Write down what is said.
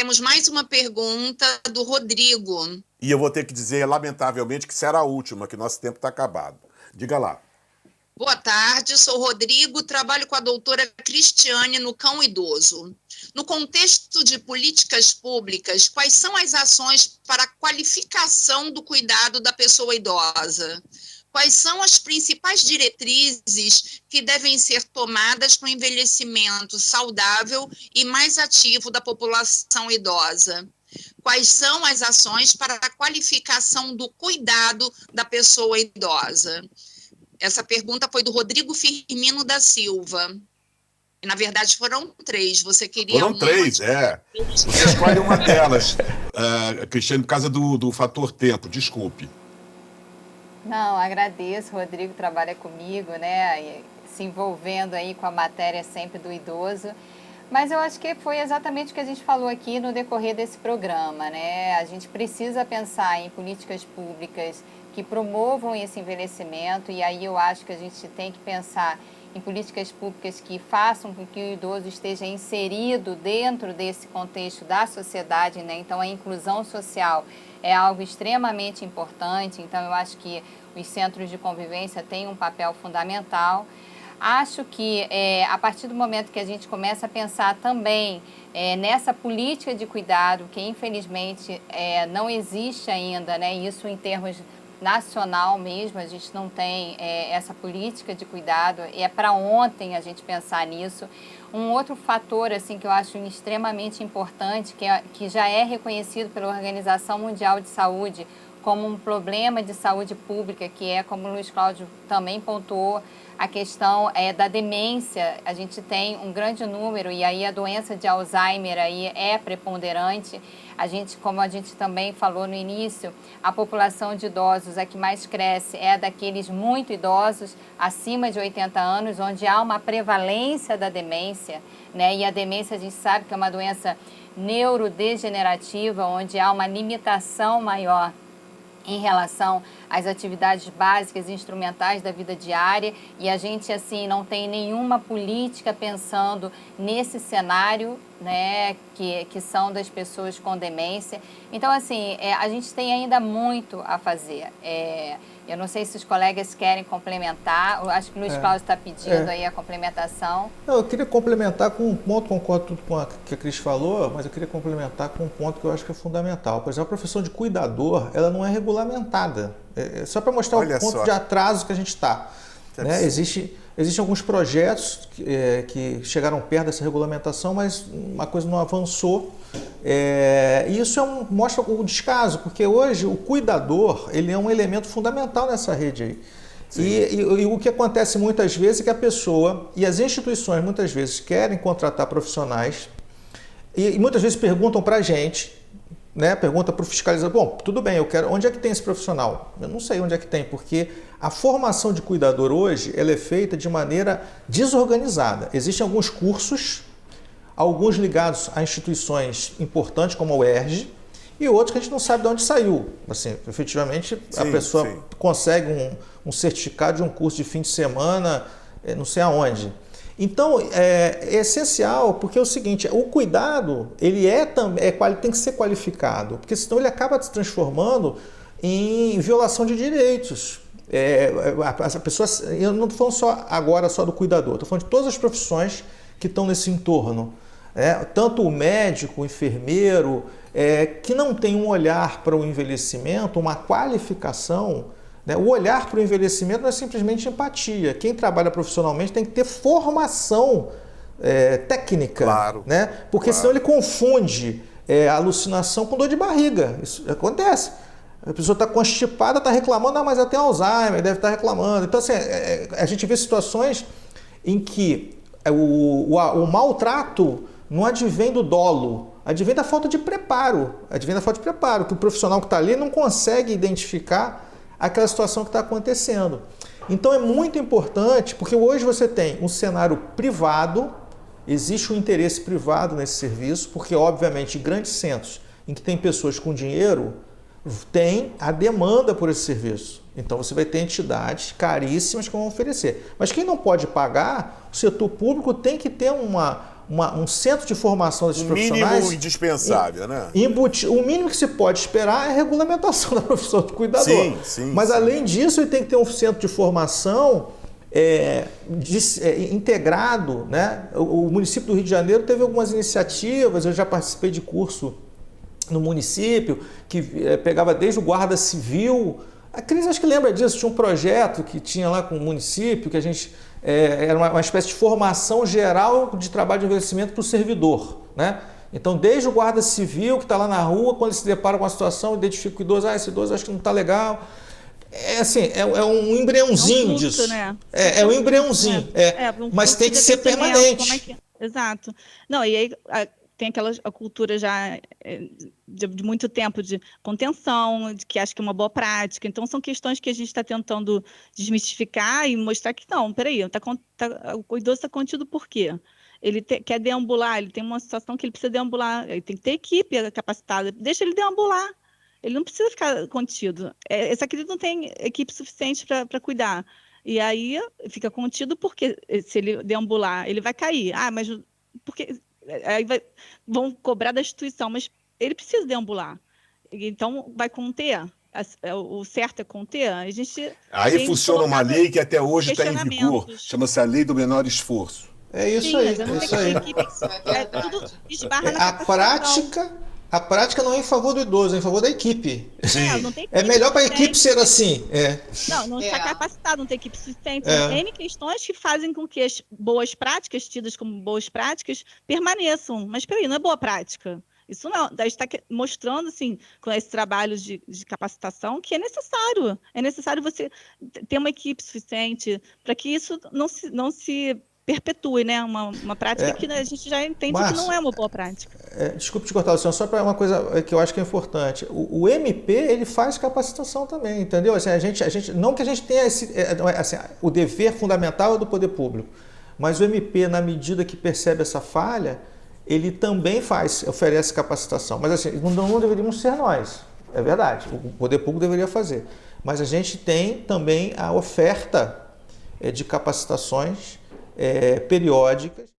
temos mais uma pergunta do Rodrigo. E eu vou ter que dizer, lamentavelmente, que será a última, que nosso tempo está acabado. Diga lá. Boa tarde, sou Rodrigo, trabalho com a doutora Cristiane no Cão Idoso. No contexto de políticas públicas, quais são as ações para a qualificação do cuidado da pessoa idosa? Quais são as principais diretrizes que devem ser tomadas para o envelhecimento saudável e mais ativo da população idosa? Quais são as ações para a qualificação do cuidado da pessoa idosa? Essa pergunta foi do Rodrigo Firmino da Silva. E, na verdade, foram 3. Você queria Foram 3, Você escolhe uma delas, Cristiane, por causa do fator tempo, desculpe. Não, agradeço, o Rodrigo trabalha comigo, né, se envolvendo aí com a matéria sempre do idoso. Mas eu acho que foi exatamente o que a gente falou aqui no decorrer desse programa, né? A gente precisa pensar em políticas públicas que promovam esse envelhecimento, e aí eu acho que a gente tem que pensar em políticas públicas que façam com que o idoso esteja inserido dentro desse contexto da sociedade, né? Então, a inclusão social é algo extremamente importante, então eu acho que os centros de convivência têm um papel fundamental. Acho que a partir do momento que a gente começa a pensar também nessa política de cuidado, que infelizmente não existe ainda, né? Isso em termos nacional mesmo, a gente não tem essa política de cuidado, e é para ontem a gente pensar nisso. Um outro fator assim, que eu acho extremamente importante, que já é reconhecido pela Organização Mundial de Saúde como um problema de saúde pública, que é, como o Luiz Cláudio também pontuou, a questão da demência. A gente tem um grande número, e aí a doença de Alzheimer aí é preponderante. Como a gente também falou no início, a população de idosos, a que mais cresce é daqueles muito idosos, acima de 80 anos, onde há uma prevalência da demência, né? E a demência a gente sabe que é uma doença neurodegenerativa, onde há uma limitação maior em relação às atividades básicas e instrumentais da vida diária, e a gente assim não tem nenhuma política pensando nesse cenário, né, que são das pessoas com demência. Então, assim, a gente tem ainda muito a fazer. Eu não sei se os colegas querem complementar, eu acho que o Luiz Cláudio está pedindo aí a complementação. Não, eu queria complementar com um ponto, concordo tudo com o que a Cris falou, mas eu queria complementar com um ponto que eu acho que é fundamental. Por exemplo, a profissão de cuidador, ela não é regulamentada. Só para mostrar o ponto de atraso que a gente está. Né? Existem alguns projetos que chegaram perto dessa regulamentação, mas uma coisa não avançou. E isso mostra o descaso, porque hoje o cuidador ele é um elemento fundamental nessa rede aí. E o que acontece muitas vezes é que a pessoa e as instituições muitas vezes querem contratar profissionais e muitas vezes perguntam para a gente, né, pergunta para o fiscalizador, bom, tudo bem, onde é que tem esse profissional? Eu não sei onde é que tem, porque a formação de cuidador hoje ela é feita de maneira desorganizada. Existem alguns cursos, alguns ligados a instituições importantes como a UERJ, e outros que a gente não sabe de onde saiu. Assim, efetivamente, a pessoa consegue um certificado de um curso de fim de semana, não sei aonde. Então, é essencial, porque é o seguinte, o cuidado ele tem que ser qualificado, porque senão ele acaba se transformando em violação de direitos. A pessoa, eu não estou falando só do cuidador, estou falando de todas as profissões que estão nesse entorno. Tanto o médico, o enfermeiro, que não tem um olhar para o envelhecimento, uma qualificação. O olhar para o envelhecimento não é simplesmente empatia. Quem trabalha profissionalmente tem que ter formação técnica. Claro. Né? Porque senão ele confunde alucinação com dor de barriga. Isso acontece. A pessoa está constipada, está reclamando, mas ela tem Alzheimer, deve estar reclamando. Então, assim, a gente vê situações em que o maltrato não advém do dolo, advém da falta de preparo. Que o profissional que está ali não consegue identificar aquela situação que está acontecendo. Então é muito importante, porque hoje você tem um cenário privado, existe um interesse privado nesse serviço, porque obviamente em grandes centros em que tem pessoas com dinheiro, tem a demanda por esse serviço. Então você vai ter entidades caríssimas que vão oferecer. Mas quem não pode pagar, o setor público tem que ter um centro de formação desses profissionais. Mínimo indispensável, né? O mínimo que se pode esperar é a regulamentação da profissão de cuidador. Sim, mas, além disso, ele tem que ter um centro de formação integrado, né? O município do Rio de Janeiro teve algumas iniciativas, eu já participei de curso no município, que pegava desde o guarda civil. A Cris acho que lembra disso, tinha um projeto que tinha lá com o município, que a gente era uma espécie de formação geral de trabalho de envelhecimento para o servidor, né? Então, desde o guarda civil que está lá na rua, quando ele se depara com uma situação, identifica o idoso, esse idoso acho que não está legal. É um embriãozinho disso. Né? É um embriãozinho. Mas tem que ser permanente. Exato. Não, e aí tem a cultura já de muito tempo de contenção, de que acho que é uma boa prática. Então, são questões que a gente está tentando desmistificar e mostrar que não, peraí, o idoso está contido por quê? Ele quer deambular, ele tem uma situação que ele precisa deambular, ele tem que ter equipe capacitada, deixa ele deambular. Ele não precisa ficar contido. Esse aqui não tem equipe suficiente para cuidar. E aí fica contido porque se ele deambular, ele vai cair. Mas porque aí vão cobrar da instituição, mas ele precisa deambular. Então vai conter. O certo é conter. A gente aí funciona uma lei que até hoje está em vigor. Chama-se a Lei do Menor Esforço. É isso aí. Tudo esbarra na capacitação. A prática não é em favor do idoso, é em favor da equipe. Não tem é melhor para a equipe ser assim. Não está capacitado, não tem equipe suficiente. São N questões que fazem com que as boas práticas, tidas como boas práticas, permaneçam. Mas, peraí, não é boa prática. Isso não, a gente está mostrando, assim, com esse trabalho de capacitação, que é necessário. É necessário você ter uma equipe suficiente para que isso não se perpetue, né? Uma prática que a gente já entende que não é uma boa prática. Desculpe te cortar, Luciano, só para uma coisa que eu acho que é importante. O MP, ele faz capacitação também, entendeu? Assim, a gente, não que a gente tenha o dever fundamental é do poder público, mas o MP, na medida que percebe essa falha, ele também oferece capacitação. Mas assim, não deveríamos ser nós, é verdade, o poder público deveria fazer. Mas a gente tem também a oferta de capacitações periódicas.